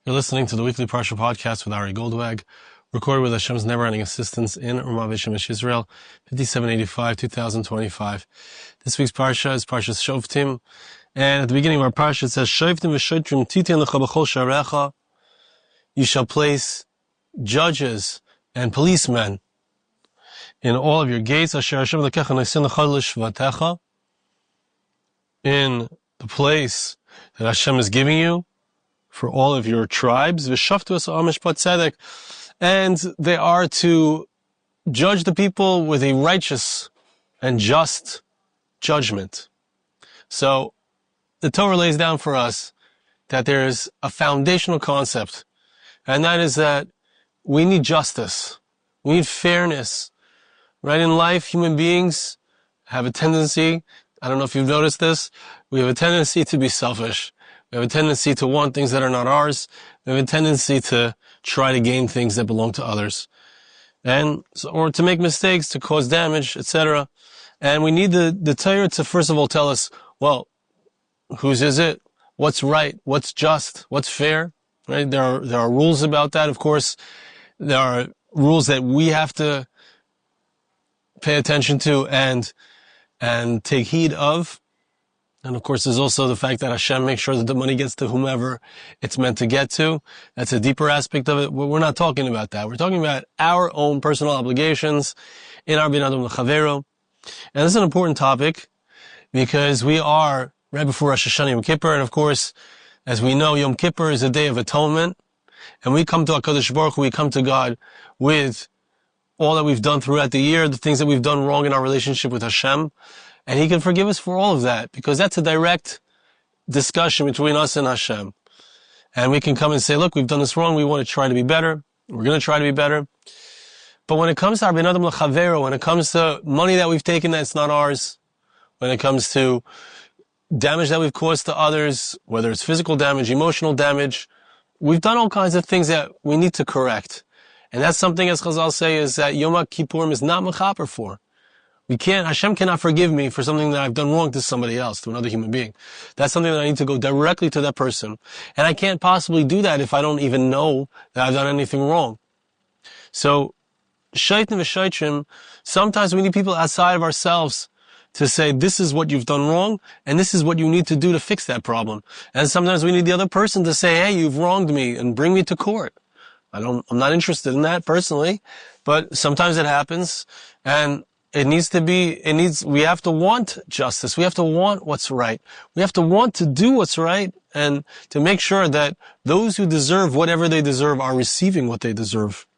You're listening to the weekly Parsha Podcast with Ari Goldwag, recorded with Hashem's never-ending assistance in Ramat Shemesh, Israel, 5785, 2025. This week's Parsha is Parsha Shoftim, and at the beginning of our Parsha it says, Shoftim v'shotrim titin lecha b'chol sharecha. You shall place judges and policemen in all of your gates, asher Hashem lekecha noisin lecha l'shvatecha, in the place that Hashem is giving you for all of your tribes, and they are to judge the people with a righteous and just judgment. So the Torah lays down for us that there is a foundational concept, and that is that we need justice. We need fairness. Right in life, human beings have a tendency, I don't know if you've noticed this, we have a tendency to be selfish. We have a tendency to want things that are not ours. We have a tendency to try to gain things that belong to others, or to make mistakes, to cause damage, etc. And we need the Torah to first of all tell us, well, whose is it? What's right? What's just? What's fair? Right? There are rules about that. Of course, there are rules that we have to pay attention to and take heed of. And of course, there's also the fact that Hashem makes sure that the money gets to whomever it's meant to get to. That's a deeper aspect of it. We're not talking about that. We're talking about our own personal obligations in our bin adam l'chavero. And this is an important topic because we are right before Rosh Hashanah Yom Kippur. And of course, as we know, Yom Kippur is a day of atonement. And we come to HaKadosh Baruch Hu, we come to God with all that we've done throughout the year, the things that we've done wrong in our relationship with Hashem. And He can forgive us for all of that, because that's a direct discussion between us and Hashem. And we can come and say, look, we've done this wrong, we want to try to be better, we're going to try to be better. But when it comes to our ben adam l'chavero, when it comes to money that we've taken that's not ours, when it comes to damage that we've caused to others, whether it's physical damage, emotional damage, we've done all kinds of things that we need to correct. And that's something, as Chazal say, is that Yom Kippurim is not mechaper for. Hashem cannot forgive me for something that I've done wrong to somebody else, to another human being. That's something that I need to go directly to that person. And I can't possibly do that if I don't even know that I've done anything wrong. So, shaitim v'shaitim, sometimes we need people outside of ourselves to say, this is what you've done wrong, and this is what you need to do to fix that problem. And sometimes we need the other person to say, hey, you've wronged me, and bring me to court. I'm not interested in that personally, but sometimes it happens, and we have to want justice. We have to want what's right. We have to want to do what's right and to make sure that those who deserve whatever they deserve are receiving what they deserve.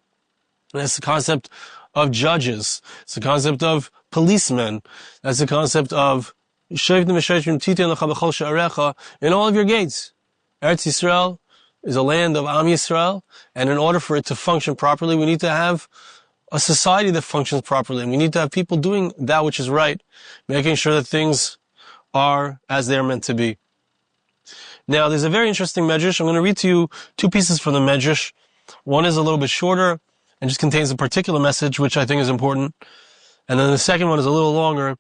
And that's the concept of judges. It's the concept of policemen. That's the concept of Shoftim v'shotrim titin lecha b'chol sharecha in all of your gates. Eretz Yisrael is a land of Am Yisrael, and in order for it to function properly, we need to have a society that functions properly. And we need to have people doing that which is right, making sure that things are as they are meant to be. Now, there's a very interesting medrash. I'm going to read to you two pieces from the medrash. One is a little bit shorter and just contains a particular message, which I think is important. And then the second one is a little longer,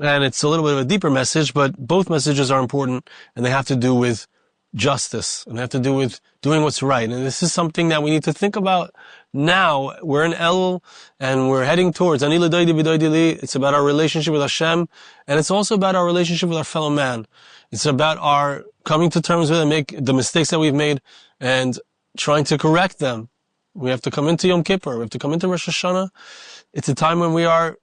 and it's a little bit of a deeper message, but both messages are important, and they have to do with justice, and they have to do with doing what's right. And this is something that we need to think about now. We're in Elul, and we're heading towards Ani l'doidi b'doidi li. It's about our relationship with Hashem, and it's also about our relationship with our fellow man. It's about our coming to terms with and make the mistakes that we've made and trying to correct them. We have to come into Yom Kippur. We have to come into Rosh Hashanah. It's a time when we are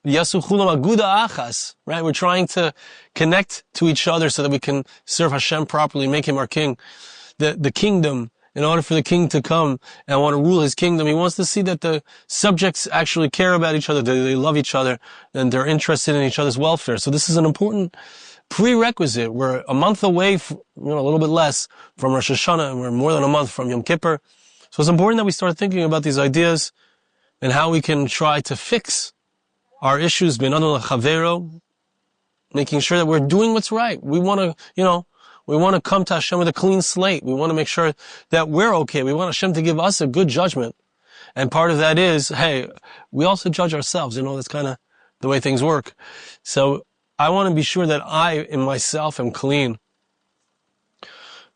Yasu chulam aguda achas, right? We're trying to connect to each other so that we can serve Hashem properly, make Him our King. The kingdom, in order for the king to come and want to rule his kingdom, he wants to see that the subjects actually care about each other, that they love each other, and they're interested in each other's welfare. So this is an important prerequisite. We're a month away, a little bit less from Rosh Hashanah, and we're more than a month from Yom Kippur. So it's important that we start thinking about these ideas and how we can try to fix our issues, ben adam l'chavero, making sure that we're doing what's right. We want to come to Hashem with a clean slate. We want to make sure that we're okay. We want Hashem to give us a good judgment. And part of that is, hey, we also judge ourselves. That's kind of the way things work. So I want to be sure that I, in myself, am clean.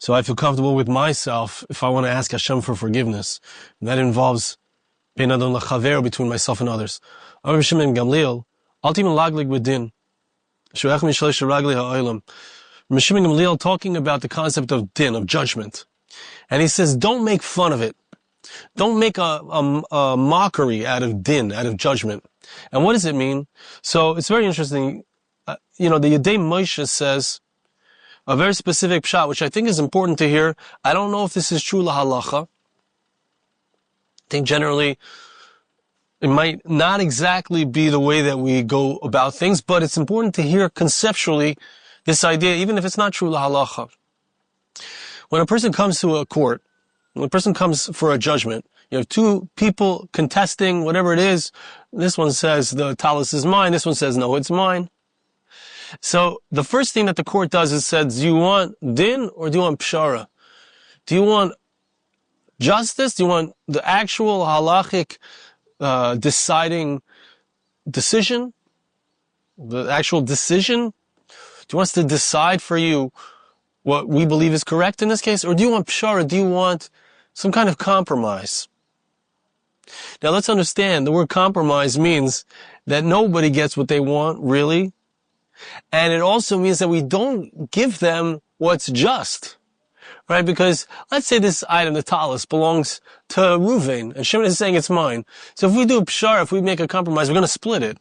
So I feel comfortable with myself if I want to ask Hashem for forgiveness. And that involves bein adon lachaver, between myself and others. Rabbi Shimon Gamliel, ultimate laglig within. Shoech mishlesh ragli ha'olam. Rabbi Shimon Gamliel talking about the concept of din, of judgment. And he says, don't make fun of it. Don't make a mockery out of din, out of judgment. And what does it mean? So it's very interesting. The Yedei Moshe says a very specific pshat, which I think is important to hear. I don't know if this is true lahalacha. I think generally it might not exactly be the way that we go about things, but it's important to hear conceptually this idea, even if it's not true lahalacha. When a person comes to a court, when a person comes for a judgment, you have two people contesting whatever it is. This one says the talus is mine. This one says, no, it's mine. So the first thing that the court does is says, do you want din or do you want pshara? Do you want justice? Do you want the actual halachic deciding decision? The actual decision? Do you want us to decide for you what we believe is correct in this case? Or do you want pshara? Do you want some kind of compromise? Now let's understand, the word compromise means that nobody gets what they want, really. And it also means that we don't give them what's just. Right? Because let's say this item, the talus, belongs to Ruvain, and Shimon is saying it's mine. So if we do a pshara, if we make a compromise, we're going to split it.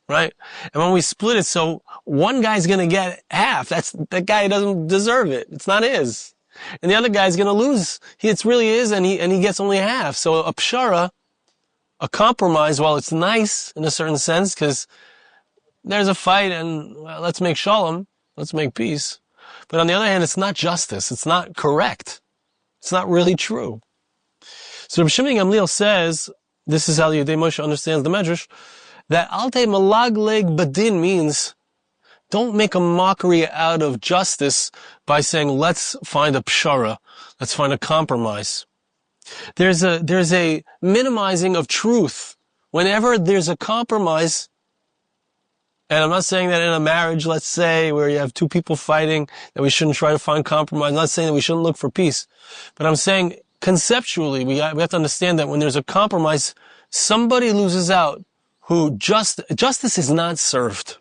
Right? And when we split it, so one guy's going to get half. That guy doesn't deserve it. It's not his. And the other guy's going to lose. It's really his, and he gets only half. So a pshara, a compromise, while it's nice in a certain sense, because there's a fight and let's make shalom, let's make peace. But on the other hand, it's not justice. It's not correct. It's not really true. So Rabbi Shimon Gamliel says, this is how Yedei Moshe understands the Medrash, that Alte Malagleg Badin means don't make a mockery out of justice by saying, let's find a pshara, let's find a compromise. There's a minimizing of truth. Whenever there's a compromise, and I'm not saying that in a marriage, let's say, where you have two people fighting, that we shouldn't try to find compromise. I'm not saying that we shouldn't look for peace. But I'm saying conceptually, we have to understand that when there's a compromise, somebody loses out who justice is not served.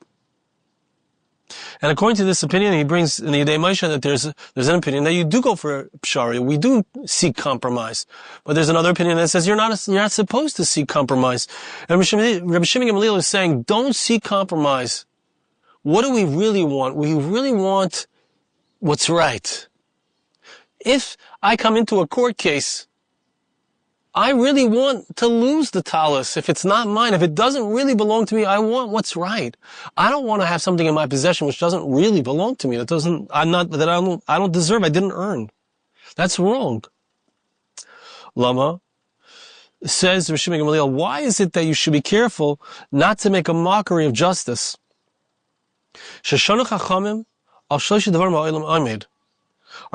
And according to this opinion, he brings in the Yedei Moshe that there's an opinion that you do go for pshara. We do seek compromise. But there's another opinion that says you're not supposed to seek compromise. And Rabbi Shimon Gamliel is saying, don't seek compromise. What do we really want? We really want what's right. If I come into a court case, I really want to lose the talus. If it's not mine, if it doesn't really belong to me, I want what's right. I don't want to have something in my possession which doesn't really belong to me. I don't deserve. I didn't earn. That's wrong. Lama says, Rabbi Shimon Gamliel, why is it that you should be careful not to make a mockery of justice? Our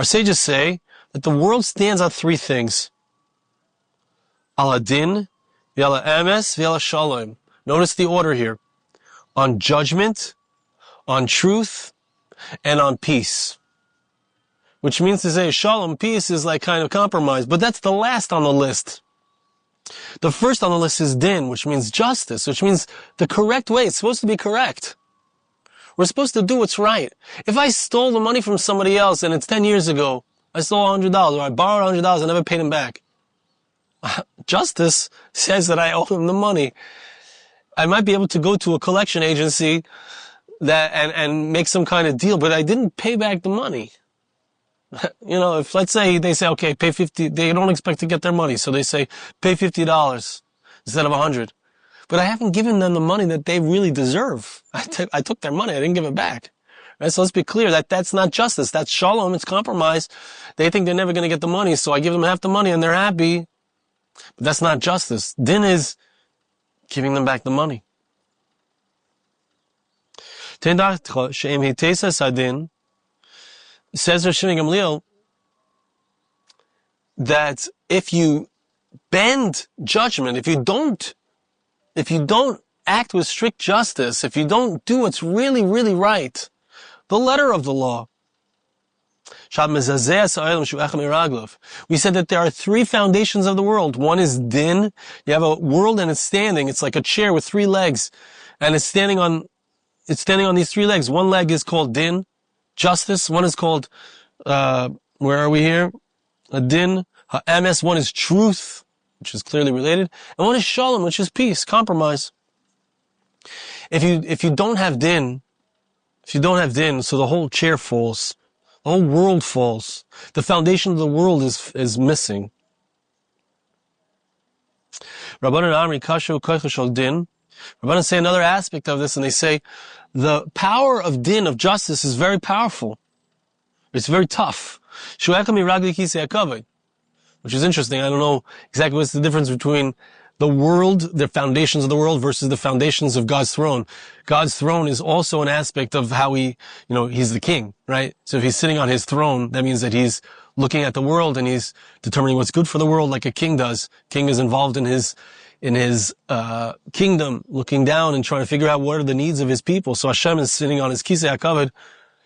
sages say that the world stands on three things. Ala din, v'ala emes, v'ala shalom. Notice the order here. On judgment, on truth, and on peace. Which means to say shalom, peace is like kind of compromise, but that's the last on the list. The first on the list is din, which means justice, which means the correct way. It's supposed to be correct. We're supposed to do what's right. If I stole the money from somebody else and it's 10 years ago, I stole $100 or I borrowed $100 and never paid him back. Justice says that I owe him the money. I might be able to go to a collection agency and make some kind of deal, but I didn't pay back the money. If let's say they say, okay, pay 50, they don't expect to get their money, so they say, pay $50 instead of 100. But I haven't given them the money that they really deserve. I took their money, I didn't give it back. Right? So let's be clear that that's not justice. That's shalom, it's compromise. They think they're never going to get the money, so I give them half the money and they're happy. But that's not justice. Din is giving them back the money. Says Rav Shimon Gamliel that if you bend judgment, if you don't act with strict justice, if you don't do what's really, really right, the letter of the law, We said that there are three foundations of the world. One is din. You have a world and it's standing. It's like a chair with three legs, and it's standing on these three legs. One leg is called din, justice. One is called, where are we here? A din, ha'emes. One is truth, which is clearly related. And one is shalom, which is peace, compromise. If you don't have din, so the whole chair falls. The whole world falls. The foundation of the world is missing. Rabbanan Amri Kashu Koichu Shel Din. Rabbanan say another aspect of this, and they say the power of din, of justice, is very powerful. It's very tough. Which is interesting. I don't know exactly what's the difference between the world, the foundations of the world, versus the foundations of God's throne. God's throne is also an aspect of how he's the king, right? So if he's sitting on his throne, that means that he's looking at the world and he's determining what's good for the world, like a king does. King is involved in his kingdom, looking down and trying to figure out what are the needs of his people. So Hashem is sitting on his Kisei HaKavod.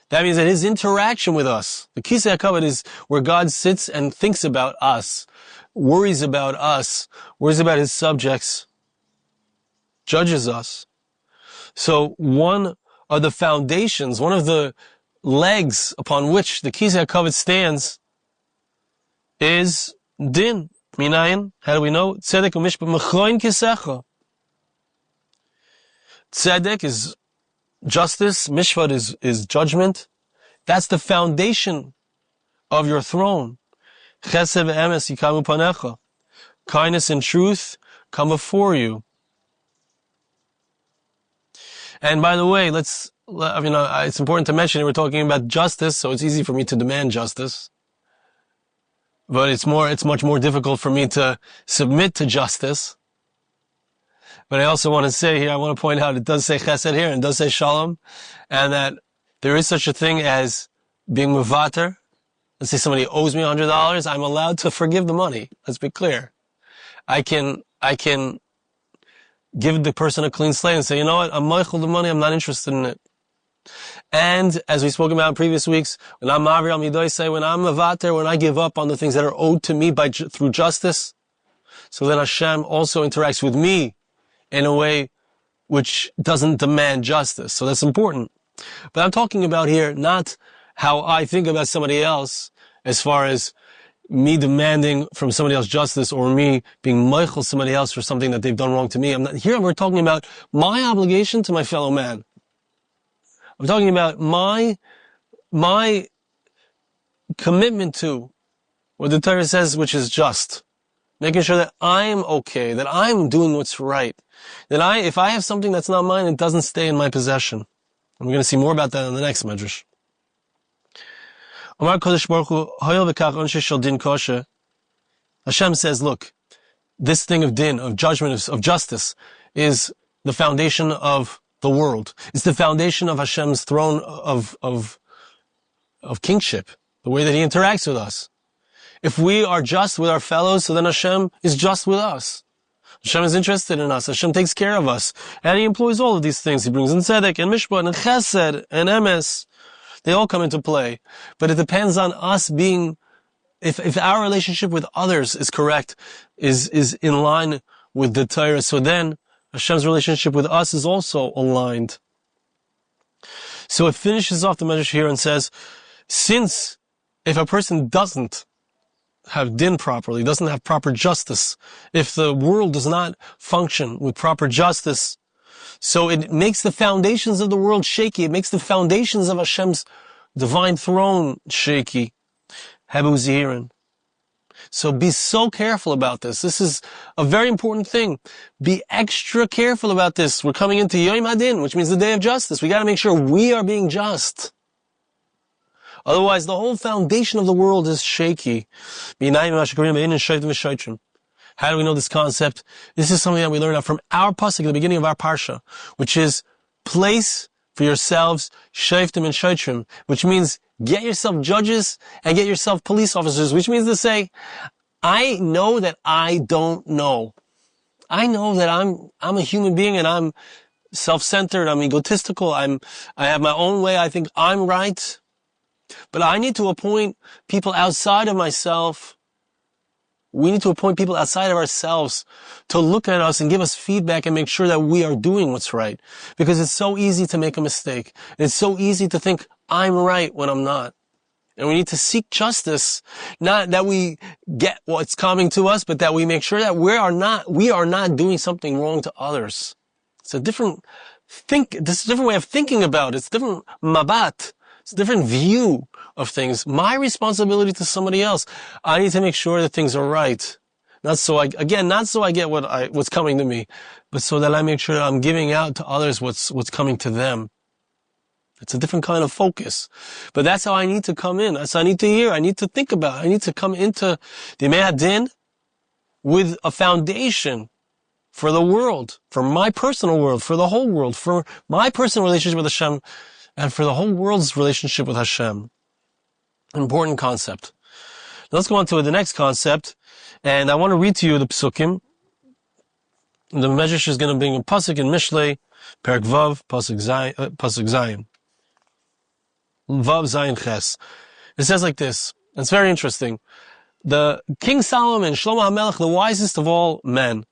That means that his interaction with us, the Kisei HaKavod, is where God sits and thinks about us, worries about us, worries about his subjects, judges us. So one of the foundations, one of the legs upon which the Kisei HaKavod stands is din. Minayin, how do we know? Tzedek u'mishpat mechoin kisecha. Tzedek is justice, mishpat is judgment. That's the foundation of your throne. Chesed ve'emes yikamu panecha. Kindness and truth come before you. And by the way, it's important to mention that we're talking about justice, so it's easy for me to demand justice. But it's much more difficult for me to submit to justice. But I also want to say here, I want to point out, it does say chesed here, and it does say shalom, and that there is such a thing as being mevater. Let's say somebody owes me $100, I'm allowed to forgive the money. Let's be clear. I can give the person a clean slate and say, you know what, I'm meichel the money, I'm not interested in it. And as we spoke about in previous weeks, when I'm mavir al midoisei, when I'm mevater, when I give up on the things that are owed to me through justice, so then Hashem also interacts with me in a way which doesn't demand justice. So that's important. But I'm talking about here not how I think about somebody else as far as me demanding from somebody else justice or me being meichel somebody else for something that they've done wrong to me. Here we're talking about my obligation to my fellow man. I'm talking about my commitment to what the Torah says, which is just. Making sure that I'm okay, that I'm doing what's right. That if I have something that's not mine, it doesn't stay in my possession. And we're going to see more about that in the next medrash. Hashem says, look, this thing of din, of judgment, of justice, is the foundation of the world. It's the foundation of Hashem's throne of kingship, the way that he interacts with us. If we are just with our fellows, so then Hashem is just with us. Hashem is interested in us. Hashem takes care of us. And he employs all of these things. He brings in tzedek and mishpat and chesed and emes. They all come into play. But it depends on us being, if our relationship with others is correct, is in line with the Torah, so then Hashem's relationship with us is also aligned. So it finishes off the medrash here and says, since if a person doesn't have din properly, doesn't have proper justice, if the world does not function with proper justice, so it makes the foundations of the world shaky. It makes the foundations of Hashem's divine throne shaky. Habu Zihirin. So be so careful about this. This is a very important thing. Be extra careful about this. We're coming into Yom Hadin, which means the day of justice. We got to make sure we are being just. Otherwise, the whole foundation of the world is shaky. How do we know this concept? This is something that we learn out from our pasuk at the beginning of our parsha, which is place for yourselves Shoftim and Shotrim, which means get yourself judges and get yourself police officers, which means to say, I know that I don't know. I know that I'm a human being and I'm self-centered, I'm egotistical, I have my own way, I think I'm right. But I need to appoint people outside of myself. We need to appoint people outside of ourselves to look at us and give us feedback and make sure that we are doing what's right. Because it's so easy to make a mistake. It's so easy to think I'm right when I'm not. And we need to seek justice, not that we get what's coming to us, but that we make sure that we are not doing something wrong to others. It's a different way of thinking about it. It's a different mabat. It's a different view of things. My responsibility to somebody else. I need to make sure that things are right. Not so I get what's coming to me, but so that I make sure that I'm giving out to others what's coming to them. It's a different kind of focus. But that's how I need to come in. That's how I need to hear. I need to think about it. I need to come into the Yemei Hadin with a foundation for the world, for my personal world, for the whole world, for my personal relationship with Hashem, and for the whole world's relationship with Hashem. An important concept. Now let's go on to the next concept, and I want to read to you the Psukim. The Medrash is going to bring a Pasuk in Mishlei, Perek Vav, Pasuk Zayin. Vav Zayin Ches. It says like this. It's very interesting. The King Solomon, Shlomo Hamelech, the wisest of all men,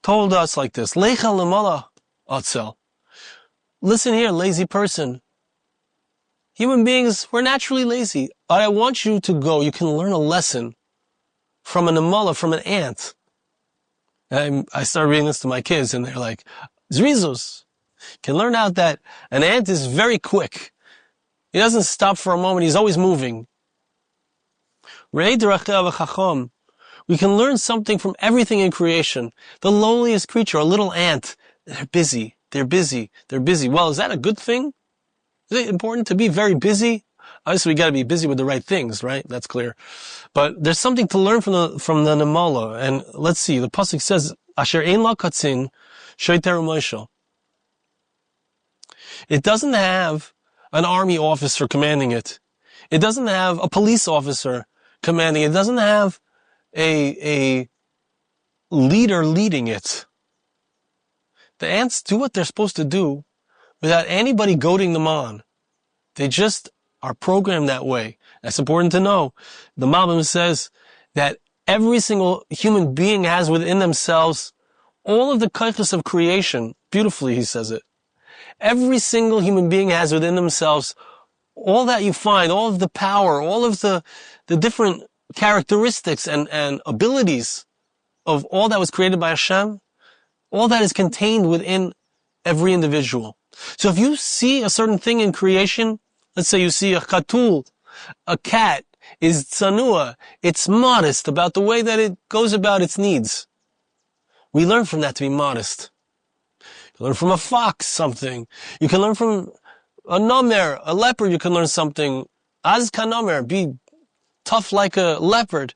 told us like this. Lecha lemala atzel. Listen here, lazy person. Human beings, we're naturally lazy. But I want you to go. You can learn a lesson from an amala, from an ant. And I started reading this to my kids, and they're like, Zrizus. You can learn out that an ant is very quick. He doesn't stop for a moment. He's always moving. We can learn something from everything in creation. The lowliest creature, a little ant. They're busy. Well, is that a good thing? Is it important to be very busy? Obviously, we got to be busy with the right things, right? That's clear. But there's something to learn from the Nemala. And let's see. The pasuk says, "Asher ein la katzin shoiter u'moshel." It doesn't have an army officer commanding it. It doesn't have a police officer commanding it. It doesn't have a leader leading it. The ants do what they're supposed to do without anybody goading them on. They just are programmed that way. That's important to know. The Malbim says that every single human being has within themselves all of the kaichos of creation. Beautifully, he says it. Every single human being has within themselves all that you find, all of the power, all of the different characteristics and abilities of all that was created by Hashem. All that is contained within every individual. So if you see a certain thing in creation, let's say you see a chatul, a cat is tzanua, it's modest about the way that it goes about its needs. We learn from that to be modest. You can learn from a fox something. You can learn from a nomer, a leopard, you can learn something. Az kanomer, be tough like a leopard.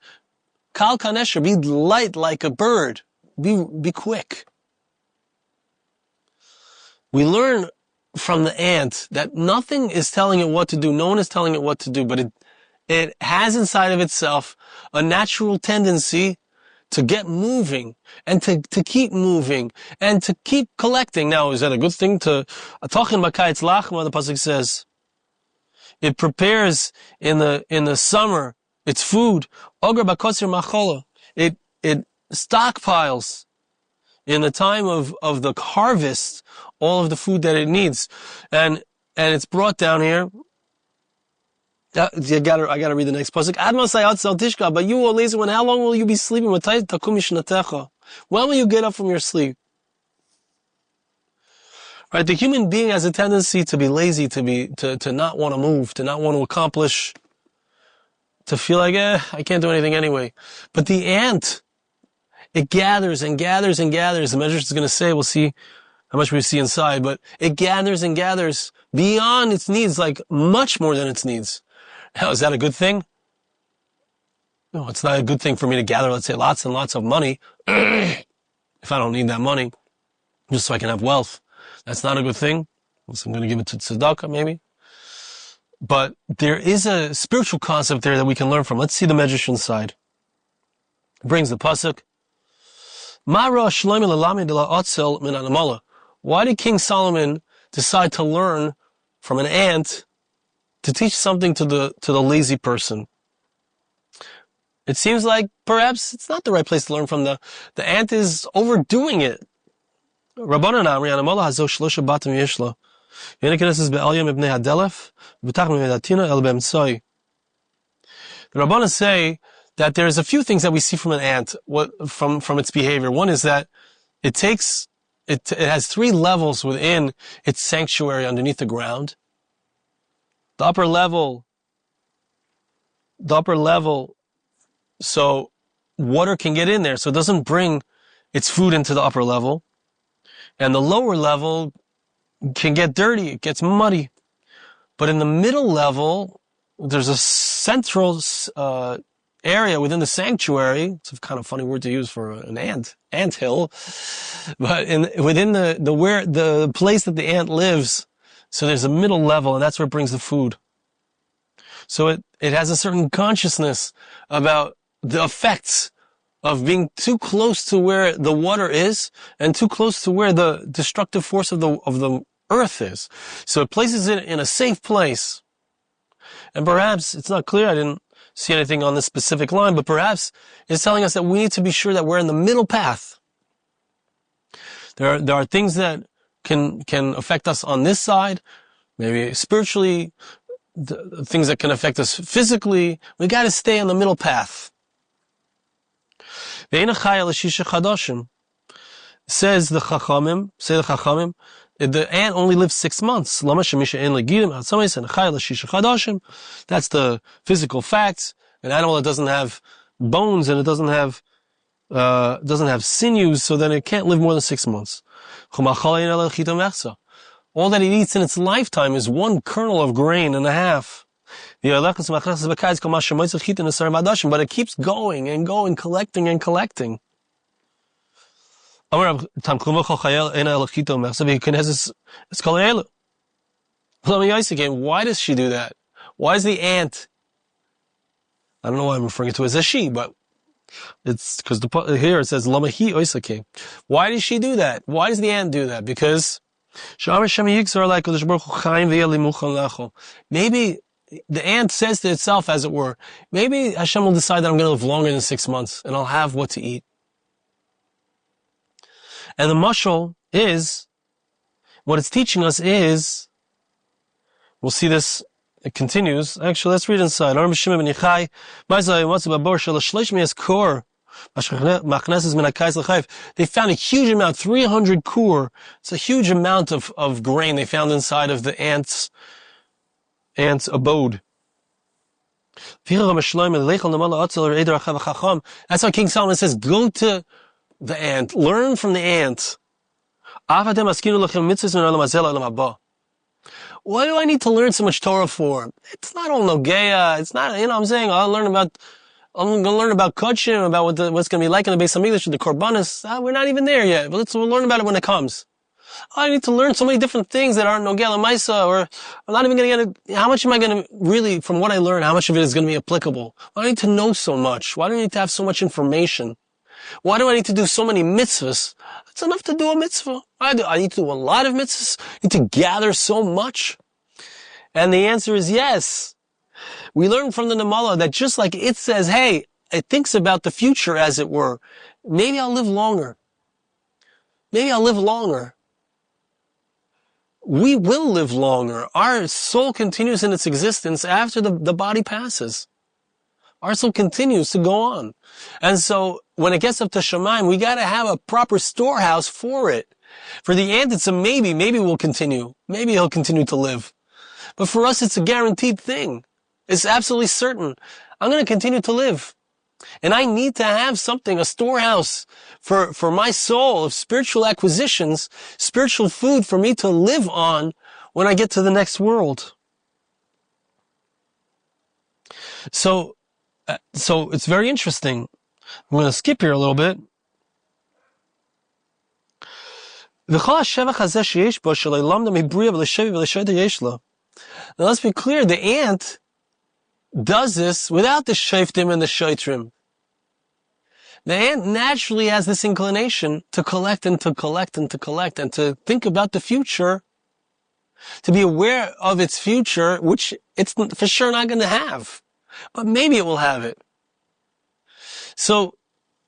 Kal kanesher, be light like a bird. Be quick. We learn from the ant that nothing is telling it what to do. No one is telling it what to do, but it has inside of itself a natural tendency to get moving and to keep moving and to keep collecting. Now, is that a good thing? The pasuk says, it prepares in the summer its food. It stockpiles in the time of the harvest all of the food that it needs, and it's brought down here. I gotta read the next pasuk. But you, O lazy one, how long will you be sleeping? When will you get up from your sleep? Right, the human being has a tendency to be lazy, to not want to move, to not want to accomplish, to feel like, I can't do anything anyway. But the ant, it gathers and gathers and gathers. The Medrash is going to say, we'll see how much we see inside, but it gathers and gathers beyond its needs, like much more than its needs. Now, is that a good thing? No, it's not a good thing for me to gather, let's say, lots and lots of money if I don't need that money, just so I can have wealth. That's not a good thing. So I'm going to give it to tzedakah, maybe. But there is a spiritual concept there that we can learn from. Let's see the Medrash inside. It brings the pasuk. Why did King Solomon decide to learn from an ant to teach something to the lazy person. It seems like perhaps it's not the right place to learn from. The ant is overdoing it. Rabbanan Amri Anamola Hazo Shlosha Batim Yishla. Yenekenes Be'alyam Ibnei Hadelef B'tach Medatina El Bemtsoi. The Rabbanan say that there's a few things that we see from an ant, from its behavior. One is that it has 3 levels within its sanctuary underneath the ground. The upper level, so water can get in there, so it doesn't bring its food into the upper level. And the lower level can get dirty, it gets muddy. But in the middle level, there's a central area within the sanctuary. It's a kind of funny word to use for an ant hill. But within the place that the ant lives, so there's a middle level, and that's where it brings the food. So it has a certain consciousness about the effects of being too close to where the water is and too close to where the destructive force of the earth is. So it places it in a safe place. And perhaps, it's not clear, I didn't see anything on this specific line, but perhaps it's telling us that we need to be sure that we're in the middle path. There are things that can affect us on this side, maybe spiritually, the things that can affect us physically. We got to stay on the middle path. Says the Chachamim, the ant only lives 6 months. That's the physical facts. An animal that doesn't have bones and it doesn't have sinews, so then it can't live more than 6 months. All that it eats in its lifetime is 1 kernel of grain and a half. But it keeps going and going, collecting and collecting. Why does she do that? Why is the ant, I don't know why I'm referring to it as a she, but it's because here it says Lamahi Oisake. Why does she do that? Why does the ant do that? Because maybe the ant says to itself, as it were, maybe Hashem will decide that I'm going to live longer than 6 months and I'll have what to eat. And the mashal is, what it's teaching us is, we'll see this, it continues. Actually, let's read inside. They found a huge amount, 300 kur. It's a huge amount of grain they found inside of the ant's abode. That's why King Solomon says, go to the ant, learn from the ant. What do I need to learn so much Torah for? It's not all Nogeya. It's not, I'm saying, I'm going to learn about Kodshim, about what's going to be like in the Beis HaMikdash with the Korbanos. We're not even there yet, but we'll learn about it when it comes. I need to learn so many different things that aren't Nogeya L'Maisa, or I'm not even going to get how much am I going to really, from what I learn, how much of it is going to be applicable? Why do I need to know so much? Why do I need to have so much information? Why do I need to do so many mitzvahs? It's enough to do a mitzvah. I need to do a lot of mitzvahs. I need to gather so much. And the answer is yes. We learn from the Namala that just like it says, hey, it thinks about the future, as it were. Maybe I'll live longer. Maybe I'll live longer. We will live longer. Our soul continues in its existence after the body passes. Our soul continues to go on. And so when it gets up to Shemaim, we got to have a proper storehouse for it. For the ant, it's a maybe. Maybe we'll continue. Maybe he'll continue to live. But for us, it's a guaranteed thing. It's absolutely certain. I'm going to continue to live. And I need to have something, a storehouse for my soul of spiritual acquisitions, spiritual food for me to live on when I get to the next world. So it's very interesting. I'm going to skip here a little bit. Now let's be clear, the ant does this without the Shoftim and the Shotrim. The ant naturally has this inclination to collect and to collect and to collect and to think about the future to be aware of its future, which it's for sure not going to have, but maybe it will have it. So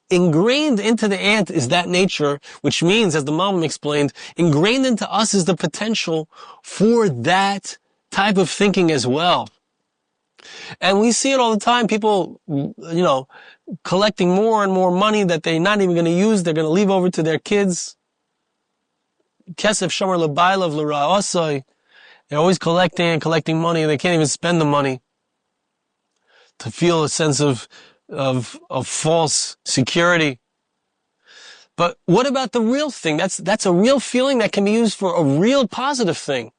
ingrained into the ant is that nature, which means, as the Malbim explained, ingrained into us is the potential for that type of thinking as well. And we see it all the time, people, collecting more and more money that they're not even going to use, they're going to leave over to their kids. Kesef shomer lebaylav l'ra'osai. They're always collecting money, and they can't even spend the money to feel a sense of false security. But what about the real thing? That's a real feeling that can be used for a real positive thing.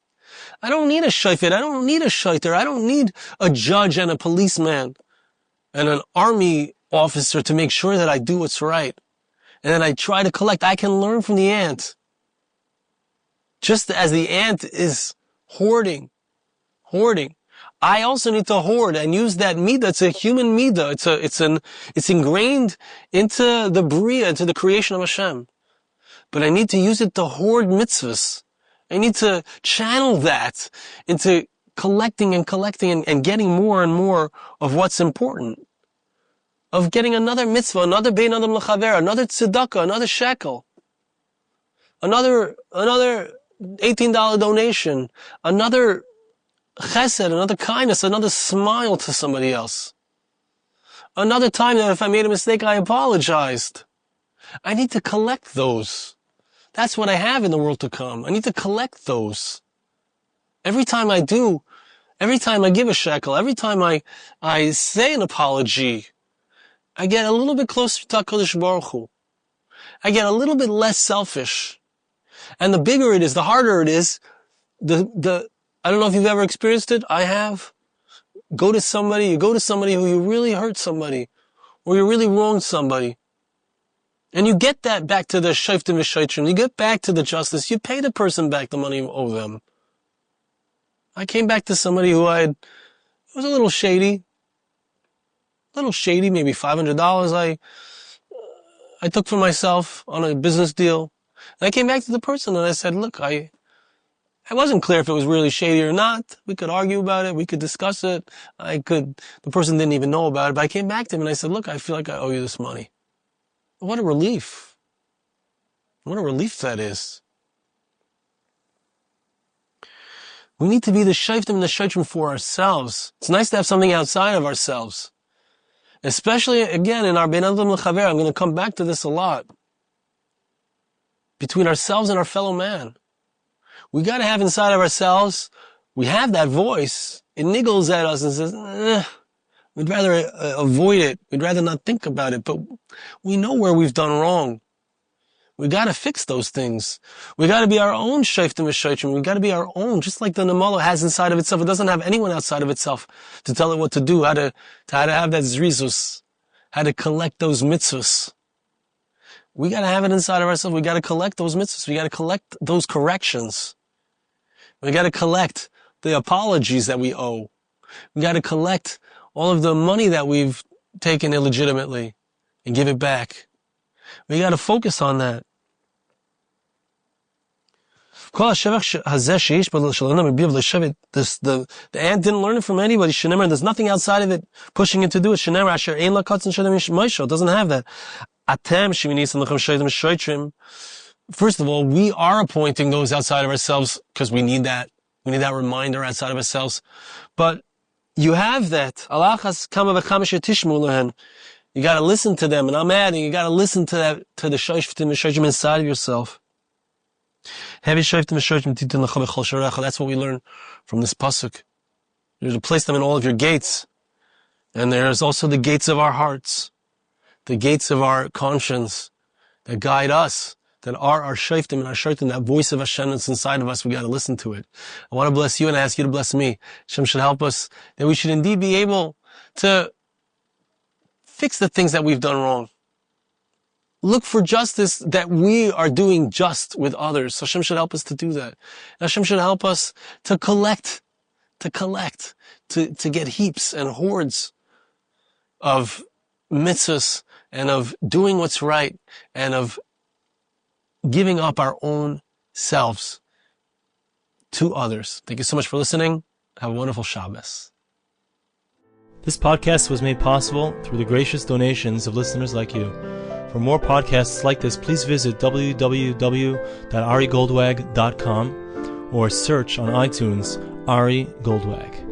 I don't need a shofet. I don't need a shoiter. I don't need a judge and a policeman and an army officer to make sure that I do what's right. And then I try to collect. I can learn from the ant. Just as the ant is hoarding. I also need to hoard and use that midah. It's a human midah. It's ingrained into the bria, into the creation of Hashem. But I need to use it to hoard mitzvahs. I need to channel that into collecting and getting more and more of what's important. Of getting another mitzvah, another bein adam l'chaver, another tzedakah, another shekel, another $18 donation, another chesed, another kindness, another smile to somebody else. Another time that if I made a mistake, I apologized. I need to collect those. That's what I have in the world to come. I need to collect those. Every time I do, every time I give a shekel, every time I say an apology, I get a little bit closer to HaKadosh Baruch Hu. I get a little bit less selfish. And the bigger it is, the harder it is, I don't know if you've ever experienced it. I have. You go to somebody who you really hurt somebody, or you really wronged somebody. And you get that back to the Shoftim v'Shoitrim. You get back to the justice. You pay the person back the money you owe them. I came back to somebody who it was a little shady, maybe $500 I took for myself on a business deal. And I came back to the person and I said, look, I wasn't clear if it was really shady or not. We could argue about it. We could discuss it. The person didn't even know about it, but I came back to him and I said, look, I feel like I owe you this money. What a relief. What a relief that is. We need to be the shoftim and the shoitrim for ourselves. It's nice to have something outside of ourselves. Especially, again, in our bein adam l'chaver. I'm going to come back to this a lot. Between ourselves and our fellow man. We got to have inside of ourselves, we have that voice. It niggles at us and says, we'd rather avoid it. We'd rather not think about it. But we know where we've done wrong. We got to fix those things. We got to be our own shoftim v'shoitrim. We got to be our own, just like the Namala has inside of itself. It doesn't have anyone outside of itself to tell it what to do, how to have that zrizus, how to collect those mitzvahs. We got to have it inside of ourselves. We got to collect those mitzvahs. We got to collect those corrections. We got to collect the apologies that we owe. We got to collect all of the money that we've taken illegitimately and give it back. We got to focus on that. The ant didn't learn it from anybody. There's nothing outside of it pushing it to do it. It doesn't have that. First of all, we are appointing those outside of ourselves because we need that. We need that reminder outside of ourselves. But you have that. You got to listen to them, and I'm adding, you got to listen to that, to the shoftim v'shoitrim inside of yourself. That's what we learn from this pasuk. You're to place them in all of your gates, and there's also the gates of our hearts, the gates of our conscience that guide us, that are our shoftim and our shotim, that voice of Hashem that's inside of us. We got to listen to it. I want to bless you, and I ask you to bless me. Hashem should help us that we should indeed be able to fix the things that we've done wrong. Look for justice that we are doing just with others. Hashem should help us to do that. Hashem should help us to collect, to get heaps and hoards of mitzvahs and of doing what's right and of giving up our own selves to others. Thank you so much for listening. Have a wonderful Shabbos. This podcast was made possible through the gracious donations of listeners like you. For more podcasts like this, please visit www.arigoldwag.com or search on iTunes Ari Goldwag.